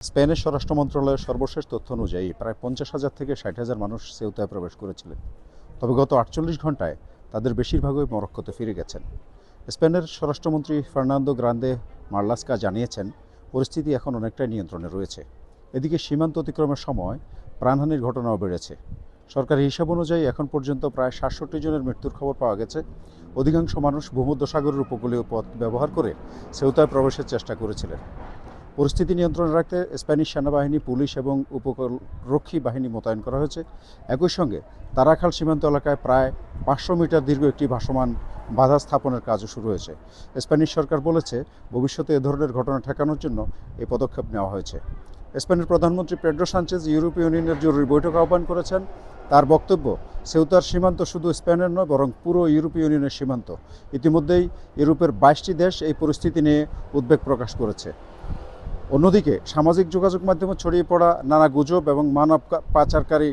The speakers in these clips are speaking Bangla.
স্পেনের স্বরাষ্ট্র মন্ত্রণালয়ের সর্বশেষ তথ্য অনুযায়ী প্রায় 50,000 থেকে 60,000 মানুষ সেউতায় প্রবেশ করেছিলেন। তবে গত 48 ঘন্টায় তাদের বেশিরভাগই মরক্কোতে ফিরে গেছেন। স্পেনের স্বরাষ্ট্রমন্ত্রী ফার্নান্দো গ্রান্দে মার্লাস্কা জানিয়েছেন, পরিস্থিতি এখন অনেকটাই নিয়ন্ত্রণে রয়েছে। এদিকে সীমান্ত অতিক্রমের সময় প্রাণহানির ঘটনাও বেড়েছে। সরকারি হিসাব অনুযায়ী এখন পর্যন্ত প্রায় 67 জনের মৃত্যুর খবর পাওয়া গেছে। অধিকাংশ মানুষ ভূমধ্যসাগরের উপকূলীয় পথ ব্যবহার করে সেউতায় প্রবেশের চেষ্টা করেছিলেন। পরিস্থিতি নিয়ন্ত্রণে রাখতে স্প্যানিশ সেনাবাহিনী, পুলিশ এবং উপকূলরক্ষী বাহিনী মোতায়েন করা হয়েছে। একই সঙ্গে তারাখাল সীমান্ত এলাকায় প্রায় 500 মিটার দীর্ঘ একটি ভাসমান বাধা স্থাপনের কাজও শুরু হয়েছে। স্প্যানিশ সরকার বলেছে, ভবিষ্যতে এ ধরনের ঘটনা ঠেকানোর জন্য এই পদক্ষেপ নেওয়া হয়েছে। স্পেনের প্রধানমন্ত্রী পেড্রো সানচেজ ইউরোপীয় ইউনিয়নের জরুরি বৈঠক আহ্বান করেছেন। তার বক্তব্য, সেউতার সীমান্ত শুধু স্পেনের নয়, বরং পুরো ইউরোপীয় ইউনিয়নের সীমান্ত। ইতিমধ্যেই ইউরোপের 22টি দেশ এই পরিস্থিতি নিয়ে উদ্বেগ প্রকাশ করেছে। অন্যদিকে সামাজিক যোগাযোগ মাধ্যমে ছড়িয়ে পড়া নানা গুজব এবং মানব পাচারকারী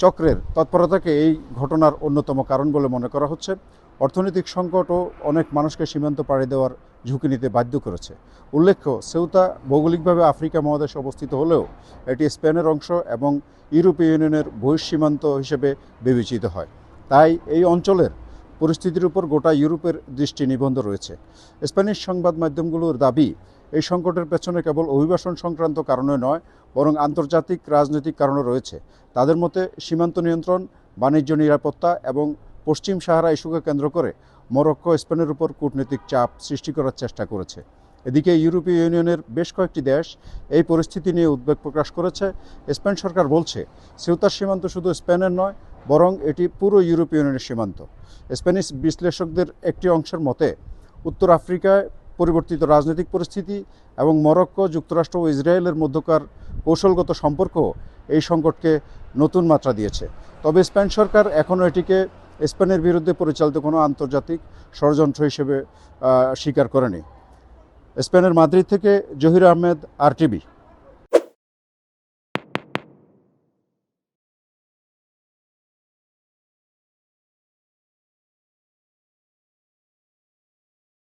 চক্রের তৎপরতাকে এই ঘটনার অন্যতম কারণ বলে মনে করা হচ্ছে। অর্থনৈতিক সংকটও অনেক মানুষকে সীমান্ত পাড়ি দেওয়ার ঝুঁকি নিতে বাধ্য করেছে। উল্লেখ্য, সেউতা ভৌগোলিকভাবে আফ্রিকা মহাদেশে অবস্থিত হলেও এটি স্পেনের অংশ এবং ইউরোপীয় ইউনিয়নের বহিঃসীমান্ত হিসেবে বিবেচিত হয়। তাই এই অঞ্চলের পরিস্থিতির উপর গোটা ইউরোপের দৃষ্টি নিবদ্ধ রয়েছে। স্প্যানিশ সংবাদ মাধ্যমগুলোর দাবি, এই সংকটের পেছনে কেবল অভিবাসন সংক্রান্ত কারণে নয়, বরং আন্তর্জাতিক রাজনৈতিক কারণও রয়েছে। তাদের মতে, সীমান্ত নিয়ন্ত্রণ, বাণিজ্য নিরাপত্তা এবং পশ্চিম সাহারা ইস্যুকে কেন্দ্র করে মরক্কো স্পেনের উপর কূটনৈতিক চাপ সৃষ্টি করার চেষ্টা করেছে। এদিকে ইউরোপীয় ইউনিয়নের বেশ কয়েকটি দেশ এই পরিস্থিতি নিয়ে উদ্বেগ প্রকাশ করেছে। স্পেন সরকার বলছে, সেউতার সীমান্ত শুধু স্পেনের নয়, বরং এটি পুরো ইউরোপীয় ইউনিয়নের সীমান্ত। স্প্যানিশ বিশ্লেষকদের একটি অংশের মতে, উত্তর আফ্রিকায় পরিবর্তিত রাজনৈতিক পরিস্থিতি এবং মরক্কো, যুক্তরাষ্ট্র ও ইসরায়েলের মধ্যকার কৌশলগত সম্পর্ক এই সংকটকে নতুন মাত্রা দিয়েছে। তবে স্পেন সরকার এখনও এটিকে স্পেনের বিরুদ্ধে পরিচালিত কোনো আন্তর্জাতিক ষড়যন্ত্র হিসেবে স্বীকার করেনি। স্পেনের মাদ্রিদ থেকে জহির আহমেদ, RTV।